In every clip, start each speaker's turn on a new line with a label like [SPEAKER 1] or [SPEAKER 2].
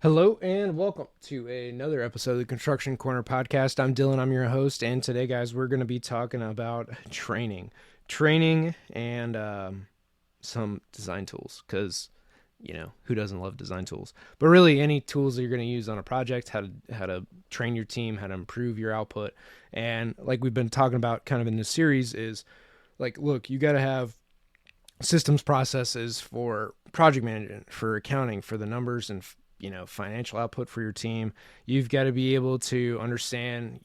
[SPEAKER 1] Hello and welcome to another episode of the Construction Corner podcast. I'm Dylan, I'm your host, and today, guys, we're going to be talking about training, and some design tools. Because who doesn't love design tools? But really, any tools that you're going to use on a project, how to train your team, how to improve your output, and like we've been talking about, kind of in this series, is like, look, you got to have systems processes for project management, for accounting, for the numbers and financial output for your team. You've got to be able to understand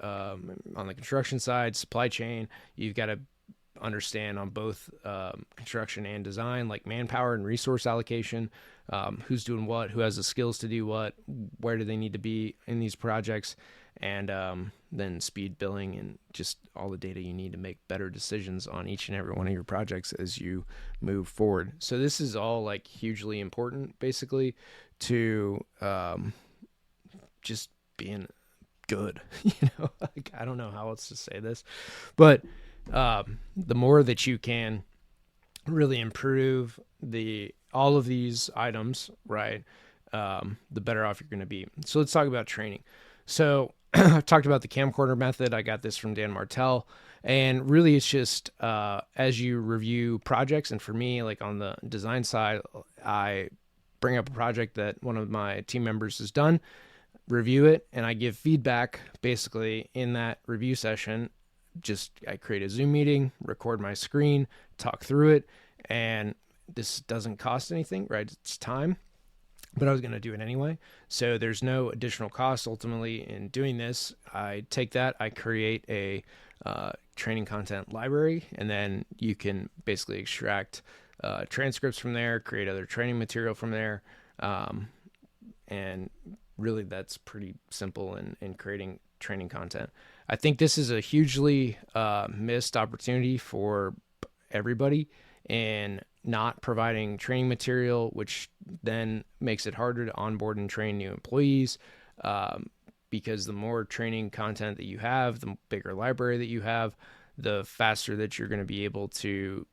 [SPEAKER 1] on the construction side, supply chain. You've got to understand on both construction and design, like manpower and resource allocation, who's doing what, who has the skills to do what, where do they need to be in these projects, and then speed billing and just all the data you need to make better decisions on each and every one of your projects as you move forward. So this is all like hugely important, basically, to just being good. Like, I don't know how else to say this, but the more that you can really improve all of these items, right, the better off you're going to be. So let's talk about training. So I've talked about the camcorder method. I got this from Dan Martell. And really, it's just as you review projects, and for me, like on the design side, I bring up a project that one of my team members has done, review it, and I give feedback basically in that review session. I create a Zoom meeting, record my screen, talk through it, and this doesn't cost anything, right? It's time, but I was going to do it anyway. So there's no additional cost ultimately in doing this. I take that, I create a training content library, and then you can basically extract transcripts from there, create other training material from there. And really that's pretty simple in creating training content. I think this is a hugely missed opportunity for everybody in not providing training material, which then makes it harder to onboard and train new employees, because the more training content that you have, the bigger library that you have, the faster that you're going to be able to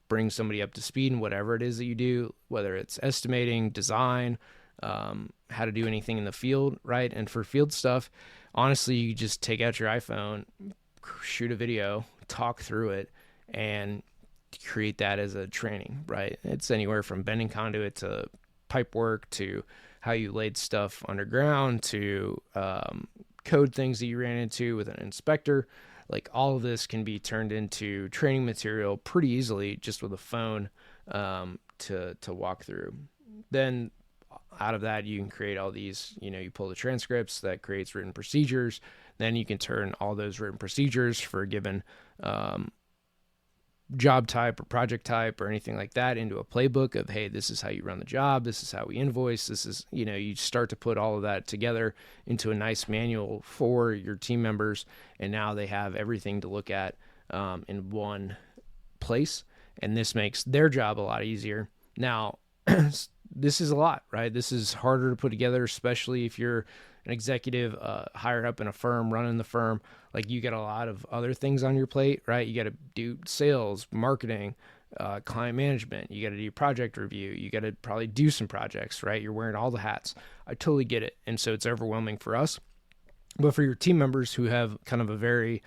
[SPEAKER 1] bring somebody up to speed in whatever it is that you do, whether it's estimating, design, how to do anything in the field, right? And for field stuff, honestly, you just take out your iPhone, shoot a video, talk through it, and create that as a training, right? It's anywhere from bending conduit to pipe work to how you laid stuff underground to code things that you ran into with an inspector. Like, all of this can be turned into training material pretty easily just with a phone to walk through. Then out of that, you can create all these, you pull the transcripts, that creates written procedures. Then you can turn all those written procedures for a given job type or project type or anything like that into a playbook of, hey, this is how you run the job, this is how we invoice, this is, you start to put all of that together into a nice manual for your team members, and now they have everything to look at in one place, and this makes their job a lot easier. Now, this is a lot, right? This is harder to put together, especially if you're an executive higher up in a firm, running the firm. Like, you get a lot of other things on your plate, right? You got to do sales, marketing, client management. You got to do project review. You got to probably do some projects, right? You're wearing all the hats. I totally get it. And so it's overwhelming for us. But for your team members who have kind of a very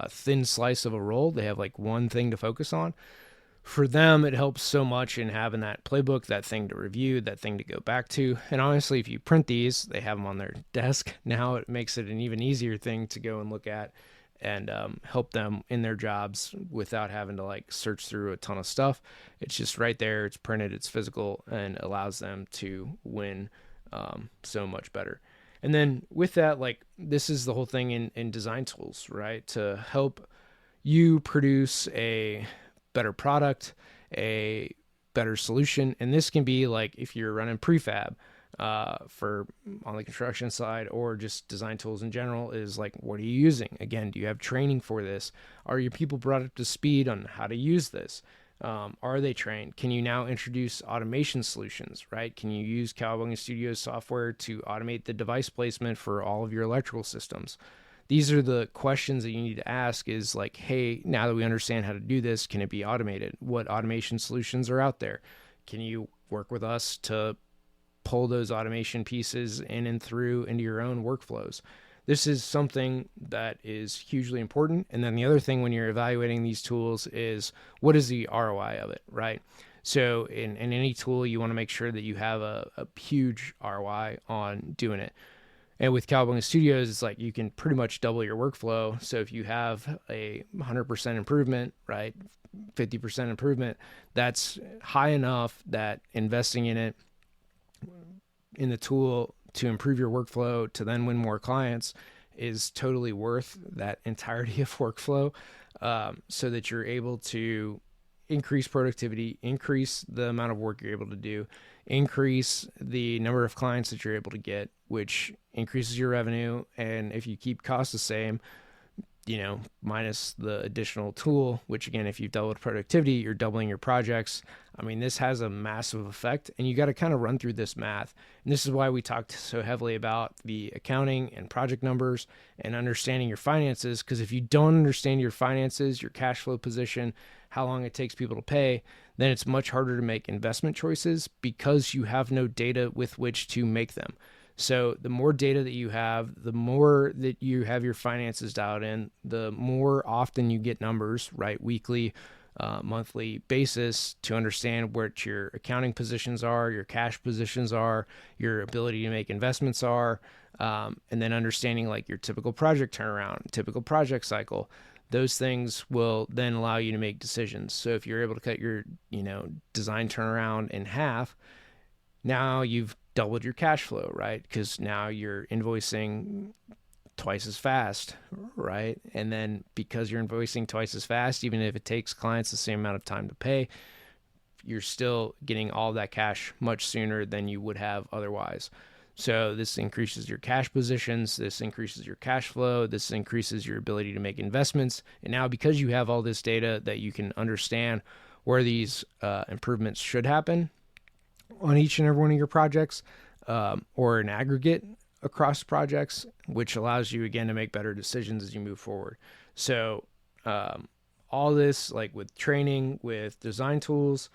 [SPEAKER 1] thin slice of a role, they have like one thing to focus on. For them, it helps so much in having that playbook, that thing to review, that thing to go back to. And honestly, if you print these, they have them on their desk. Now it makes it an even easier thing to go and look at and help them in their jobs without having to like search through a ton of stuff. It's just right there. It's printed, it's physical, and allows them to win so much better. And then with that, like, this is the whole thing in design tools, right? To help you produce a better product, a better solution. And this can be like if you're running prefab for on the construction side, or just design tools in general, is like, what are you using? Again, do you have training for this? Are your people brought up to speed on how to use this? Are they trained? Can you now introduce automation solutions, right? Can you use Cowabunga Studio software to automate the device placement for all of your electrical systems? These are the questions that you need to ask, is like, hey, now that we understand how to do this, can it be automated? What automation solutions are out there? Can you work with us to pull those automation pieces in and through into your own workflows. This is something that is hugely important. And then the other thing when you're evaluating these tools is, what is the ROI of it, right? So in any tool, you want to make sure that you have a huge ROI on doing it. And with Cowabunga Studios, it's like you can pretty much double your workflow. So if you have a 100% improvement, right, 50% improvement, that's high enough that investing in it, in the tool to improve your workflow to then win more clients, is totally worth that entirety of workflow, so that you're able to increase productivity, increase the amount of work you're able to do, increase the number of clients that you're able to get, which increases your revenue. And if you keep costs the same, minus the additional tool, which again, if you've doubled productivity, you're doubling your projects. I mean, this has a massive effect, and you got to kind of run through this math. And this is why we talked so heavily about the accounting and project numbers and understanding your finances. Because if you don't understand your finances, your cash flow position, how long it takes people to pay, then it's much harder to make investment choices because you have no data with which to make them. So the more data that you have, the more that you have your finances dialed in, the more often you get numbers, right? Weekly, monthly basis, to understand what your accounting positions are, your cash positions are, your ability to make investments are, and then understanding like your typical project turnaround, typical project cycle. Those things will then allow you to make decisions. So if you're able to cut your, design turnaround in half, now you've doubled your cash flow, right? Because now you're invoicing twice as fast, right? And then because you're invoicing twice as fast, even if it takes clients the same amount of time to pay, you're still getting all that cash much sooner than you would have otherwise. So this increases your cash positions, this increases your cash flow, this increases your ability to make investments. And now because you have all this data that you can understand where these improvements should happen on each and every one of your projects, or an aggregate across projects, which allows you again to make better decisions as you move forward. So all this, like with training, with design tools,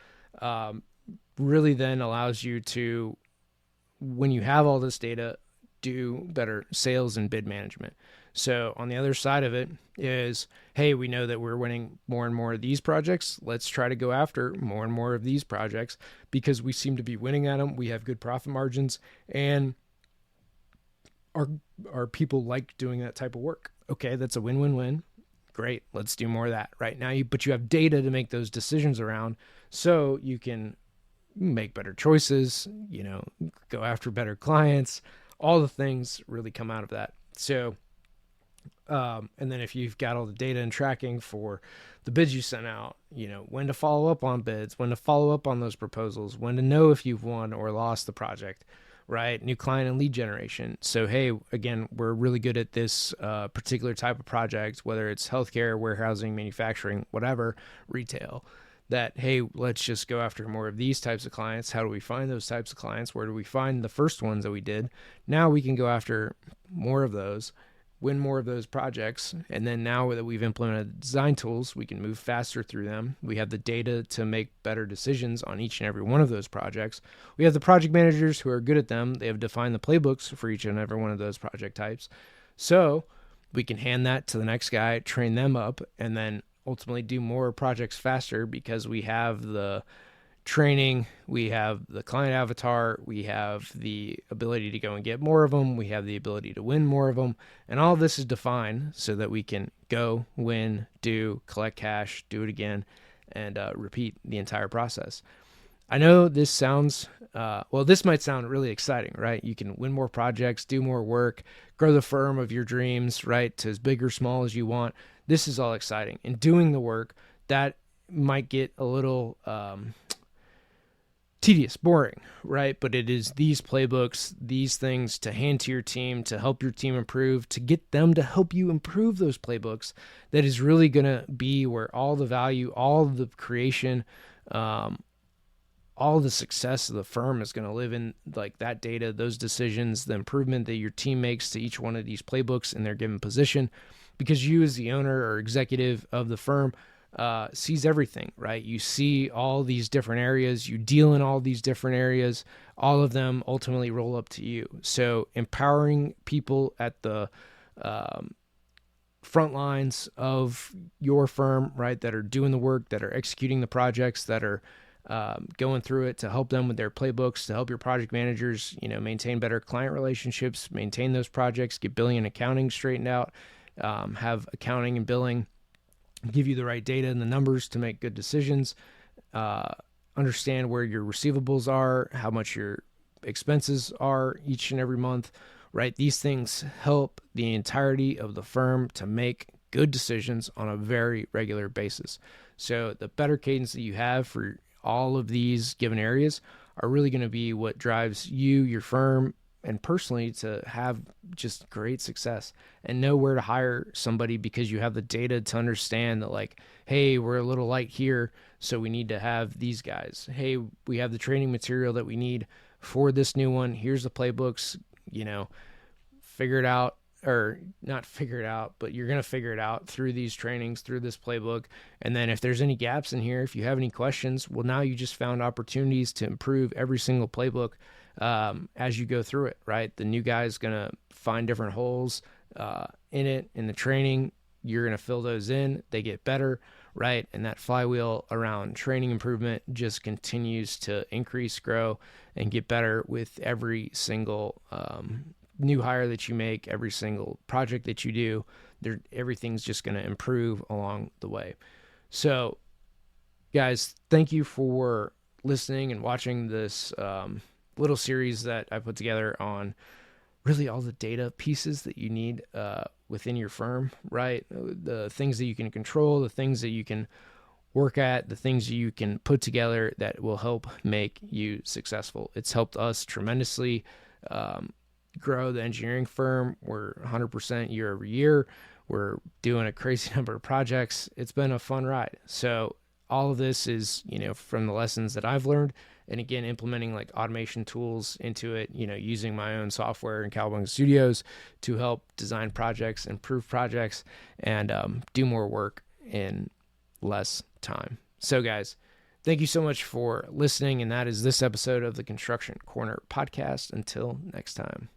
[SPEAKER 1] really then allows you to, when you have all this data, do better sales and bid management. So on the other side of it is, hey, we know that we're winning more and more of these projects. Let's try to go after more and more of these projects because we seem to be winning at them. We have good profit margins, and our people like doing that type of work. Okay, that's a win-win-win. Great, let's do more of that right now. But you have data to make those decisions around, so you can make better choices, go after better clients. All the things really come out of that. So, and then if you've got all the data and tracking for the bids you sent out, when to follow up on bids, when to follow up on those proposals, when to know if you've won or lost the project, right? New client and lead generation. So, hey, again, we're really good at this particular type of project, whether it's healthcare, warehousing, manufacturing, whatever, retail. That, hey, let's just go after more of these types of clients. How do we find those types of clients? Where do we find the first ones that we did? Now we can go after more of those, win more of those projects. And then now that we've implemented design tools, we can move faster through them. We have the data to make better decisions on each and every one of those projects. We have the project managers who are good at them. They have defined the playbooks for each and every one of those project types. So we can hand that to the next guy, train them up, and then ultimately do more projects faster because we have the training, we have the client avatar, we have the ability to go and get more of them, we have the ability to win more of them, and all of this is defined so that we can go, win, do, collect cash, do it again, and repeat the entire process. I know this sounds, this might sound really exciting, right? You can win more projects, do more work, grow the firm of your dreams, right, to as big or small as you want. This is all exciting. And doing the work, that might get a little tedious, boring, right? But it is these playbooks, these things to hand to your team, to help your team improve, to get them to help you improve those playbooks, that is really going to be where all the value, all the creation, all the success of the firm is going to live in, like that data, those decisions, the improvement that your team makes to each one of these playbooks in their given position. Because you as the owner or executive of the firm sees everything, right? You see all these different areas, you deal in all these different areas, all of them ultimately roll up to you. So empowering people at the front lines of your firm, right, that are doing the work, that are executing the projects, that are going through it to help them with their playbooks, to help your project managers, maintain better client relationships, maintain those projects, get billing and accounting straightened out, have accounting and billing give you the right data and the numbers to make good decisions, understand where your receivables are, how much your expenses are each and every month, right? These things help the entirety of the firm to make good decisions on a very regular basis. So the better cadence that you have for all of these given areas are really going to be what drives you, your firm, and personally to have just great success and know where to hire somebody because you have the data to understand that, like, hey, we're a little light here, so we need to have these guys. Hey, we have the training material that we need for this new one. Here's the playbooks, figure it out, or not figure it out, but you're going to figure it out through these trainings, through this playbook. And then if there's any gaps in here, if you have any questions, well, now you just found opportunities to improve every single playbook as you go through it, right? The new guy is going to find different holes in it, in the training. You're going to fill those in. They get better, right? And that flywheel around training improvement just continues to increase, grow, and get better with every single new hire that you make, every single project that you do. Everything's just going to improve along the way. So, guys, thank you for listening and watching this little series that I put together on really all the data pieces that you need within your firm, right? The things that you can control, the things that you can work at, the things you can put together that will help make you successful. It's helped us tremendously grow the engineering firm. We're 100% year over year. We're doing a crazy number of projects. It's been a fun ride. So all of this is, from the lessons that I've learned. And again, implementing like automation tools into it, using my own software in Cowabunga Studios to help design projects, improve projects, and do more work in less time. So guys, thank you so much for listening. And that is this episode of the Construction Corner podcast. Until next time.